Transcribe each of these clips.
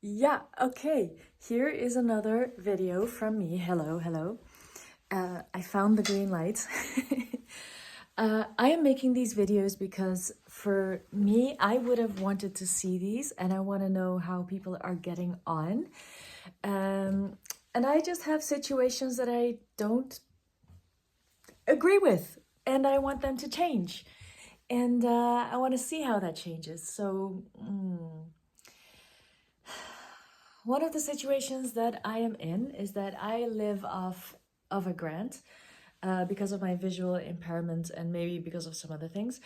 Yeah, okay. Here is another video from me. Hello, hello. I found the green light. I am making these videos because for me, I would have wanted to see these and I want to know how people are getting on. Um, and I just have situations that I don't agree with and I want them to change. And I want to see how that changes. So, one of the situations that I am in is that I live off of a grant because of my visual impairment and maybe because of some other things.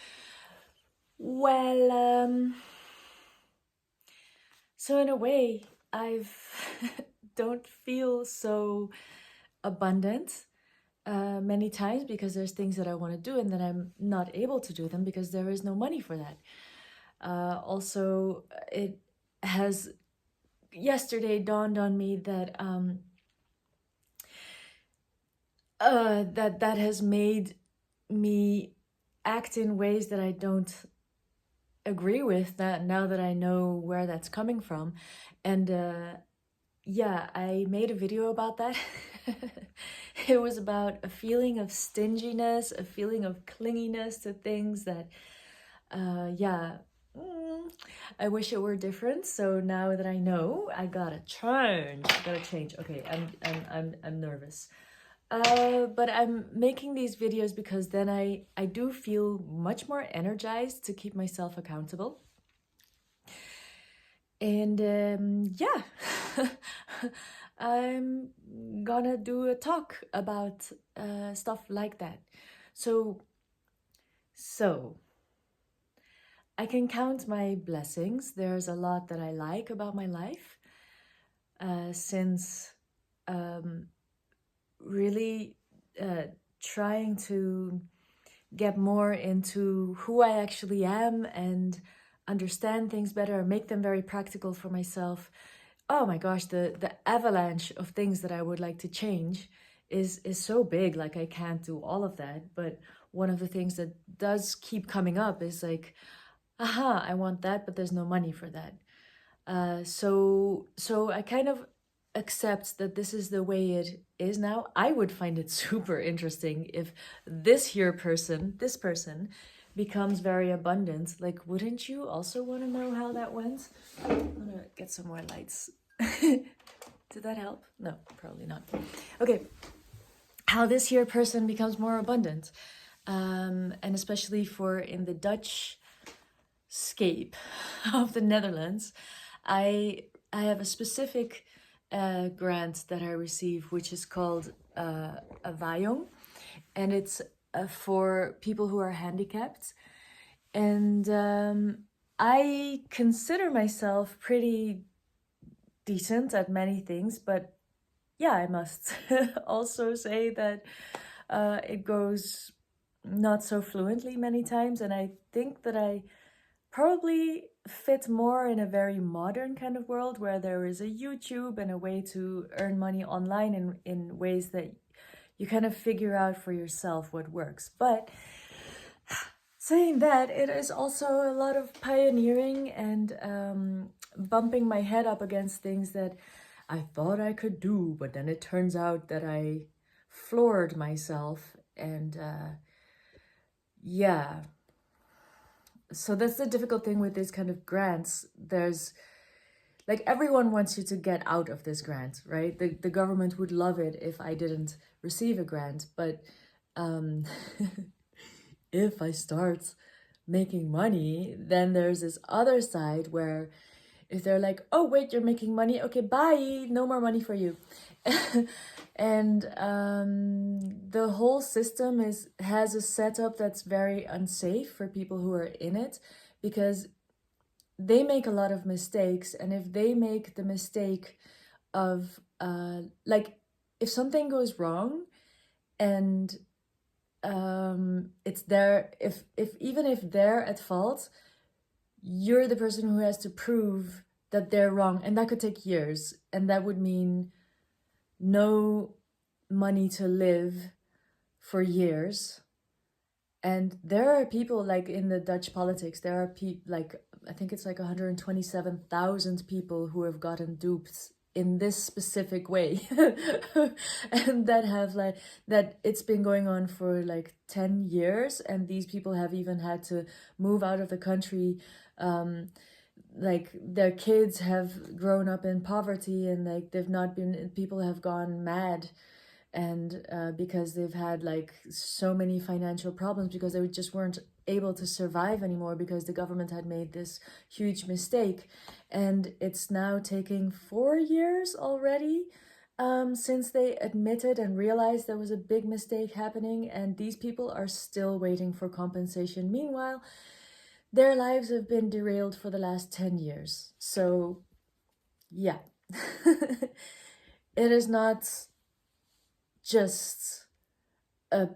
Well, so in a way, I've don't feel so abundant many times because there's things that I want to do and then I'm not able to do them because there is no money for that. Also, it has yesterday dawned on me that that has made me act in ways that I don't agree with, that now that I know where that's coming from. And yeah, I made a video about that. It was about a feeling of stinginess, a feeling of clinginess to things that yeah, I wish it were different. So now that I know, I gotta change. Okay, I'm nervous. But I'm making these videos because then I do feel much more energized to keep myself accountable. And yeah, I'm gonna do a talk about stuff like that. So, so I can count my blessings. There's a lot that I like about my life, since really trying to get more into who I actually am and understand things better, make them very practical for myself. Oh my gosh, the avalanche of things that I would like to change is so big. Like, I can't do all of that, but one of the things that does keep coming up is like, aha, I want that, but there's no money for that. So I kind of accept that this is the way it is now. I would find it super interesting if this person becomes very abundant. Like, wouldn't you also want to know how that went? I'm gonna get some more lights. Did that help? No, probably not. Okay, how this here person becomes more abundant. And especially for in the Dutch scape of the Netherlands, I have a specific grant that I receive, which is called a Vajong, and it's for people who are handicapped. And I consider myself pretty decent at many things, but yeah, I must also say that it goes not so fluently many times, and I think that I probably fit more in a very modern kind of world where there is a YouTube and a way to earn money online in ways that you kind of figure out for yourself what works. But saying that, it is also a lot of pioneering and bumping my head up against things that I thought I could do, but then it turns out that I floored myself. And yeah, so that's the difficult thing with these kind of grants. There's like, everyone wants you to get out of this grant, right? The government would love it if I didn't receive a grant, but if I start making money, then there's this other side where if they're like, oh wait, you're making money, okay, bye, no more money for you. And the whole system has a setup that's very unsafe for people who are in it, because they make a lot of mistakes. And if they make the mistake of like, if something goes wrong and it's their, if even if they're at fault, you're the person who has to prove that they're wrong, and that could take years, and that would mean no money to live for years. And there are people like in the Dutch politics, there are people like, I think it's like 127,000 people who have gotten duped in this specific way. And that have like, that it's been going on for like 10 years. And these people have even had to move out of the country. Like their kids have grown up in poverty, and like they've not been, people have gone mad, and because they've had like so many financial problems because they just weren't able to survive anymore because the government had made this huge mistake. And it's now taking 4 years already since they admitted and realized there was a big mistake happening, and these people are still waiting for compensation. Meanwhile, their lives have been derailed for the last 10 years. So yeah. It is not just a,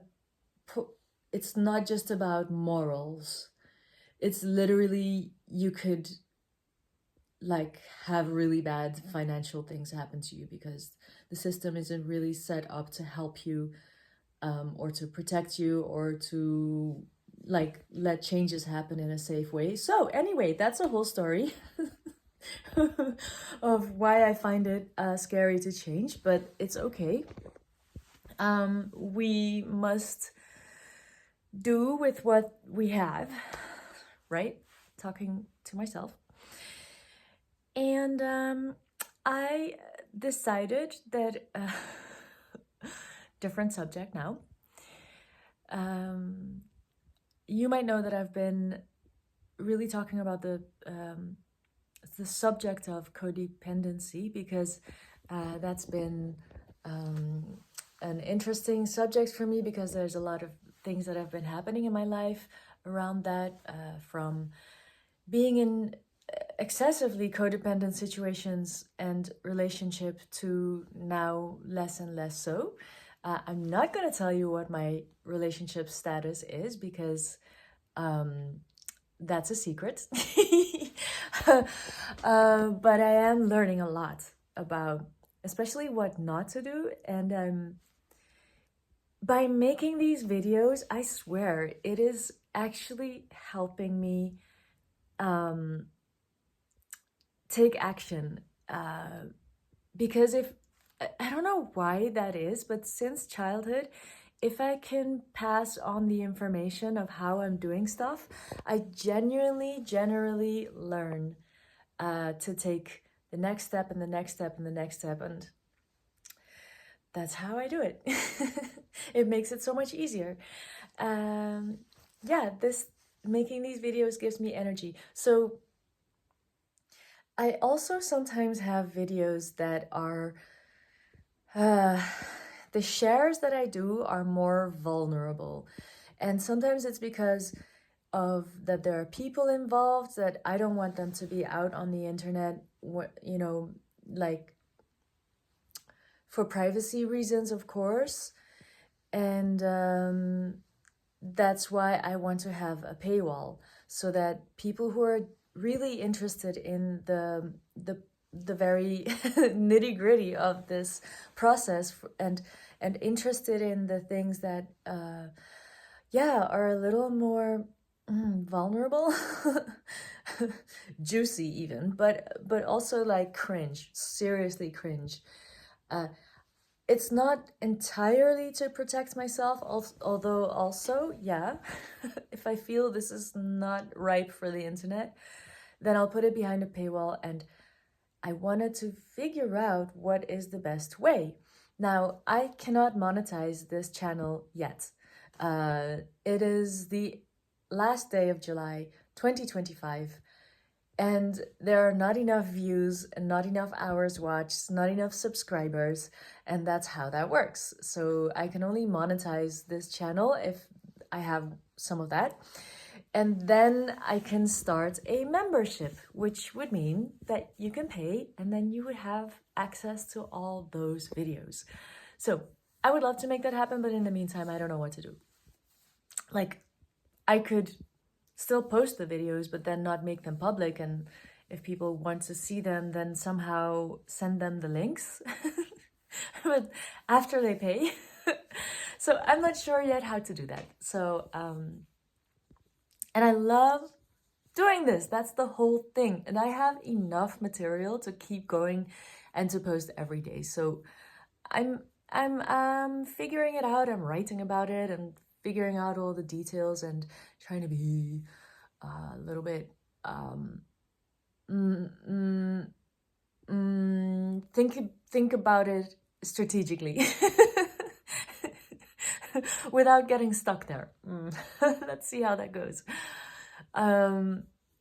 it's not just about morals. It's literally, you could like have really bad financial things happen to you because the system isn't really set up to help you or to protect you or to like let changes happen in a safe way. So anyway, that's a whole story of why I find it scary to change, but it's okay. We must do with what we have, right? Talking to myself. And I decided that, different subject now. You might know that I've been really talking about the subject of codependency because that's been an interesting subject for me because there's a lot of things that have been happening in my life around that, from being in excessively codependent situations and relationship to now less and less so. I'm not going to tell you what my relationship status is because that's a secret. But I am learning a lot about especially what not to do. And by making these videos, I swear it is actually helping me take action. Because if, I don't know why that is, but since childhood, if I can pass on the information of how I'm doing stuff, I generally learn to take the next step and the next step and the next step. And that's how I do it. It makes it so much easier. Yeah, making these videos gives me energy. So I also sometimes have videos that are, the shares that I do are more vulnerable. And sometimes it's because of that there are people involved that I don't want them to be out on the internet, you know, like for privacy reasons, of course. And that's why I want to have a paywall so that people who are really interested in the very nitty-gritty of this process and interested in the things that yeah, are a little more vulnerable, juicy even, but also like cringe, seriously cringe. It's not entirely to protect myself, although also, yeah, if I feel this is not ripe for the internet, then I'll put it behind a paywall. And I wanted to figure out what is the best way. Now, I cannot monetize this channel yet. It is the last day of July 2025. And there are not enough views and not enough hours watched, not enough subscribers, and that's how that works. So I can only monetize this channel if I have some of that. And then I can start a membership, which would mean that you can pay and then you would have access to all those videos. So I would love to make that happen, but in the meantime, I don't know what to do. Like, I could still post the videos, but then not make them public. And if people want to see them, then somehow send them the links, but after they pay. So I'm not sure yet how to do that. So, and I love doing this. That's the whole thing. And I have enough material to keep going and to post every day. So I'm I'm figuring it out. I'm writing about it and figuring out all the details and trying to be a little bit mm, mm, think about it strategically without getting stuck there. Let's see how that goes.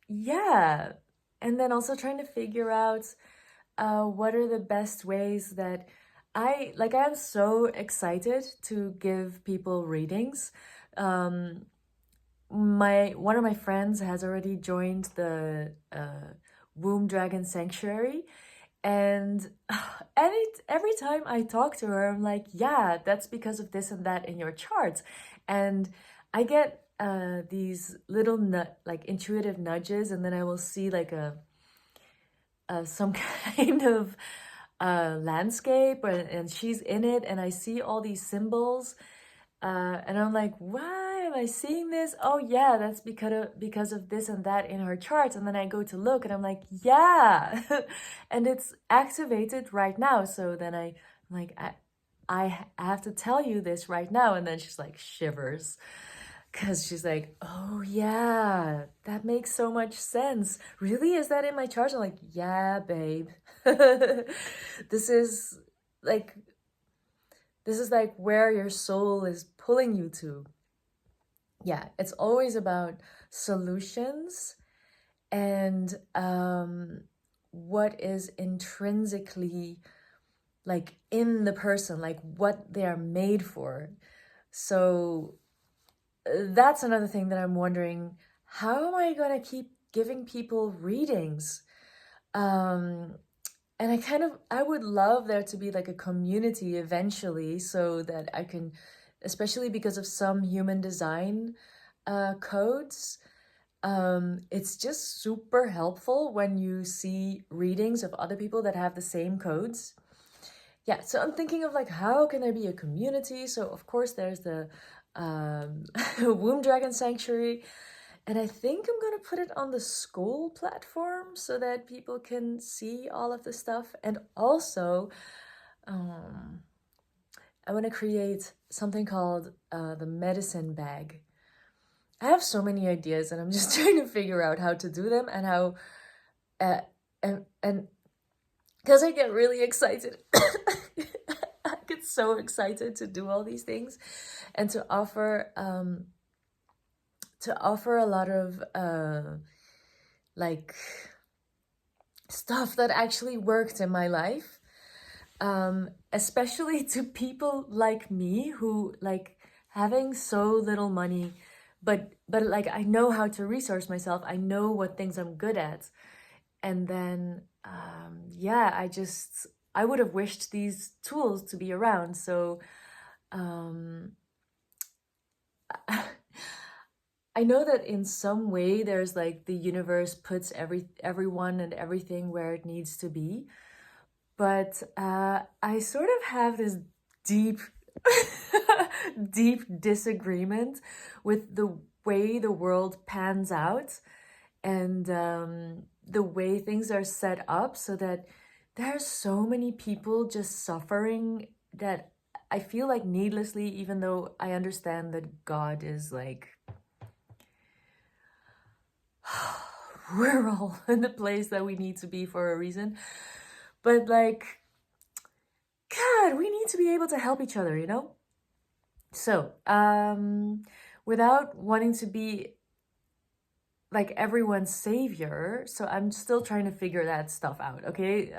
Yeah, and then also trying to figure out what are the best ways that I'm so excited to give people readings. One of my friends has already joined the Womb Dragon Sanctuary, and every time I talk to her, I'm like, yeah, that's because of this and that in your charts. And I get these little like intuitive nudges, and then I will see like some kind of landscape, and she's in it, and I see all these symbols, and I'm like, why am I seeing this? Oh yeah, that's because of this and that in her charts. And then I go to look, and I'm like, yeah, and it's activated right now. So then I'm like, I have to tell you this right now. And then she's like shivers, because she's like, oh yeah, that makes so much sense. Really? Is that in my charts? I'm like, yeah, babe. This is like this is like where your soul is pulling you to. Yeah, it's always about solutions and what is intrinsically like in the person, like what they are made for. So that's another thing that I'm wondering, how am I going to keep giving people readings? And I would love there to be like a community eventually, so that I can, especially because of some human design codes, it's just super helpful when you see readings of other people that have the same codes. Yeah, so I'm thinking of like, how can there be a community? So of course there's the Womb Dragon Sanctuary. And I think I'm gonna put it on the school platform so that people can see all of the stuff. And also, I want to create something called the medicine bag. I have so many ideas, and I'm just trying to figure out how to do them and how, and because I get really excited. I get so excited to do all these things and to offer a lot of like stuff that actually worked in my life, especially to people like me who like having so little money, but like I know how to resource myself. I know what things I'm good at, and then yeah, I would have wished these tools to be around. So I know that in some way there's like the universe puts everyone and everything where it needs to be, but I sort of have this deep deep disagreement with the way the world pans out, and the way things are set up, so that there are so many people just suffering that I feel like needlessly, even though I understand that God is like, we're all in the place that we need to be for a reason. But like, God, we need to be able to help each other, you know? So, without wanting to be like everyone's savior, so I'm still trying to figure that stuff out, okay?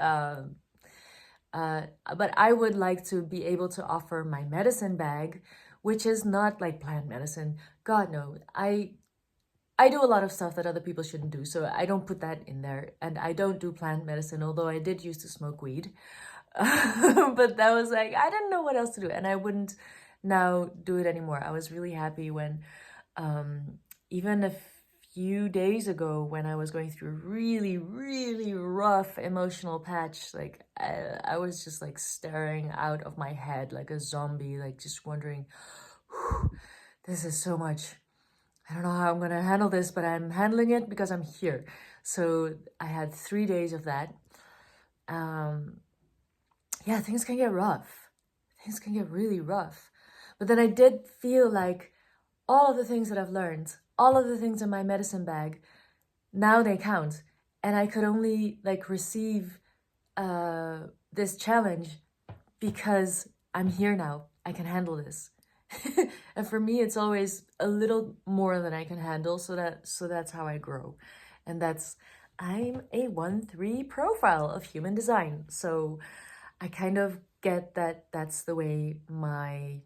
But I would like to be able to offer my medicine bag, which is not like plant medicine. God, no. I do a lot of stuff that other people shouldn't do, so I don't put that in there. And I don't do plant medicine, although I did used to smoke weed. But that was like, I didn't know what else to do, and I wouldn't now do it anymore. I was really happy when, even a few days ago when I was going through a really, really rough emotional patch. Like I was just like staring out of my head like a zombie, like just wondering, "Whew, this is so much. I don't know how I'm gonna handle this, but I'm handling it because I'm here." So I had 3 days of that. Yeah, things can get rough. Things can get really rough. But then I did feel like all of the things that I've learned, all of the things in my medicine bag, now they count. And I could only like receive this challenge because I'm here now. I can handle this. And for me, it's always a little more than I can handle. So that's how I grow. And I'm a 1-3 profile of human design. So I kind of get that that's the way my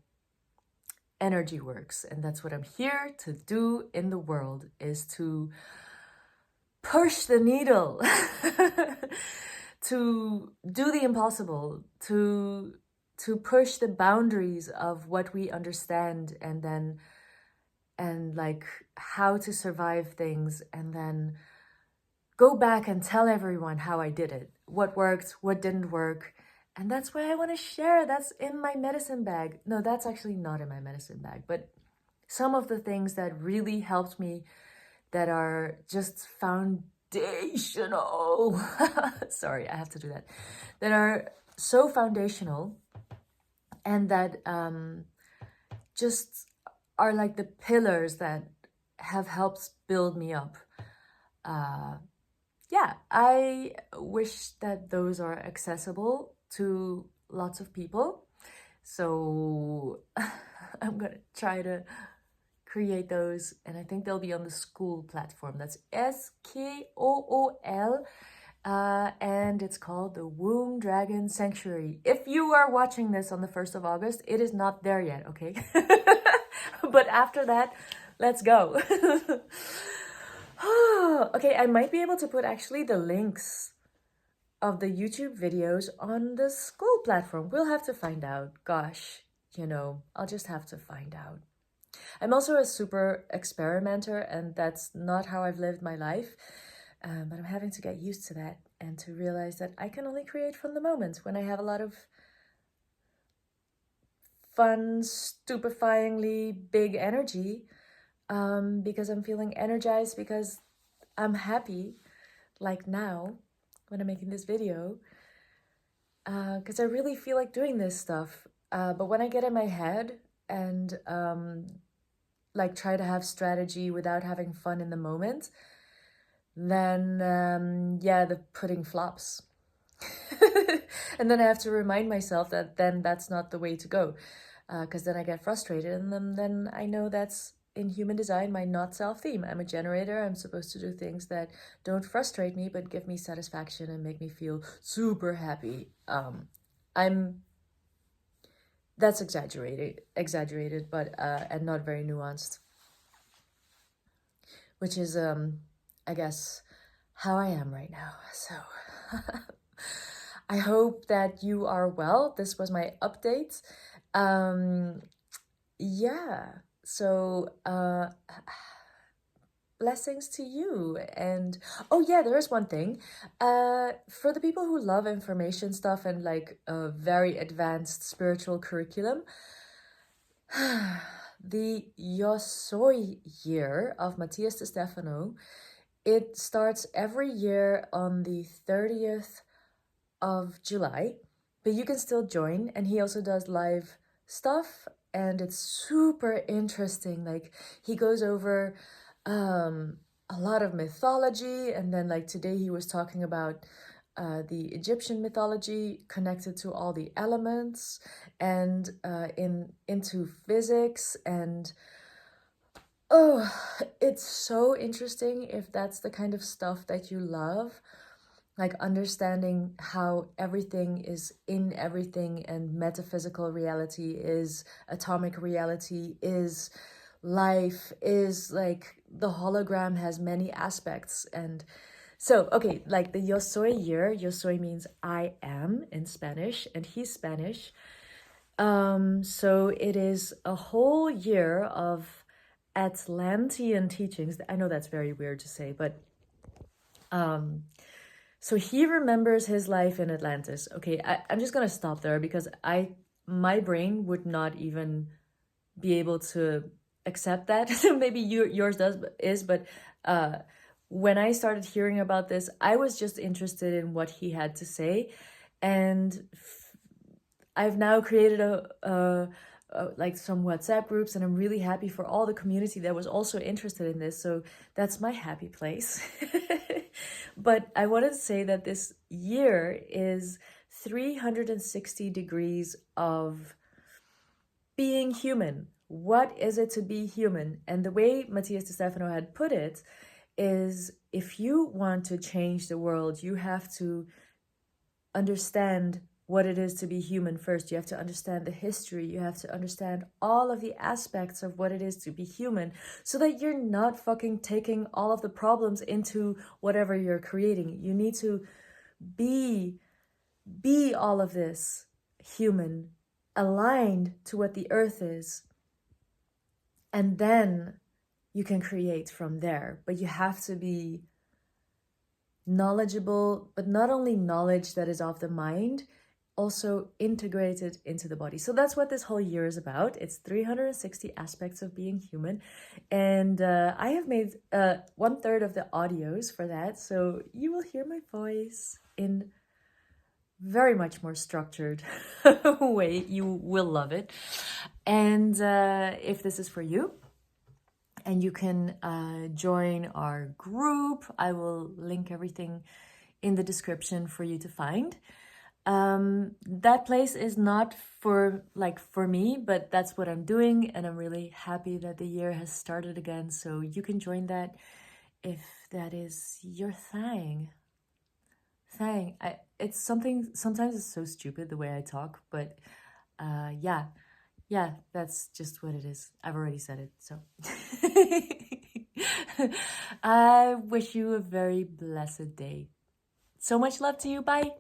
energy works, and that's what I'm here to do in the world, is to push the needle, to do the impossible, to push the boundaries of what we understand, and like how to survive things, and then go back and tell everyone how I did it, what worked, what didn't work. And that's what I want to share. That's in my medicine bag. No, that's actually not in my medicine bag, but some of the things that really helped me, that are just foundational. Sorry, I have to do that. That are so foundational, and that just are like the pillars that have helped build me up. Yeah, I wish that those are accessible to lots of people. So I'm gonna try to create those, and I think they'll be on the school platform. That's SKOOL, and it's called the Womb Dragon Sanctuary. If you are watching this on the 1st of August, it is not there yet, okay? But after that, let's go. Okay, I might be able to put actually the links of the YouTube videos on the school platform. We'll have to find out. Gosh, I'll just have to find out. I'm also a super experimenter, and that's not how I've lived my life. But I'm having to get used to that, and to realize that I can only create from the moment when I have a lot of fun, stupefyingly big energy, because I'm feeling energized, because I'm happy, like now when I'm making this video, because I really feel like doing this stuff. But when I get in my head and like try to have strategy without having fun in the moment, then yeah, the pudding flops. And then I have to remind myself that then that's not the way to go, because then I get frustrated, and then I know that's in human design my not self theme. I'm a generator. I'm supposed to do things that don't frustrate me but give me satisfaction and make me feel super happy. That's exaggerated, but and not very nuanced, which is I guess how I am right now. So I hope that you are well. This was my update. Yeah, so blessings to you. And oh yeah, there is one thing. For the people who love information stuff and like a very advanced spiritual curriculum, the Yosoi year of Matias de Stefano, it starts every year on the 30th of July, but you can still join, and he also does live stuff, and it's super interesting. Like, he goes over a lot of mythology, and then like today he was talking about the Egyptian mythology connected to all the elements, and into physics. And oh, it's so interesting if that's the kind of stuff that you love, like understanding how everything is in everything, and metaphysical reality is atomic reality, is life, is like the hologram has many aspects. And so, okay, like the Yosoi year, Yosoi means I am in Spanish, and he's Spanish. So it is a whole year of Atlantean teachings. I know that's very weird to say, but so he remembers his life in Atlantis. Okay, I'm just gonna stop there because my brain would not even be able to accept that. Maybe yours is, but when I started hearing about this, I was just interested in what he had to say, and I've now created like some WhatsApp groups, and I'm really happy for all the community that was also interested in this. So that's my happy place. But I wanted to say that this year is 360 degrees of being human. What is it to be human? And the way Matias de Stefano had put it is, if you want to change the world, you have to understand what it is to be human first. You have to understand the history. You have to understand all of the aspects of what it is to be human, so that you're not fucking taking all of the problems into whatever you're creating. You need to be all of this human, aligned to what the earth is. And then you can create from there. But you have to be knowledgeable, but not only knowledge that is of the mind, also integrated into the body. So that's what this whole year is about. It's 360 aspects of being human. And I have made 1/3 of the audios for that. So you will hear my voice in very much more structured way. You will love it. And if this is for you, and you can join our group, I will link everything in the description for you to find. That place is not for me, but that's what I'm doing, and I'm really happy that the year has started again. So you can join that if that is your thing. It's something, sometimes it's so stupid the way I talk, but yeah, that's just what it is. I've already said it, so. I wish you a very blessed day. So much love to you. Bye.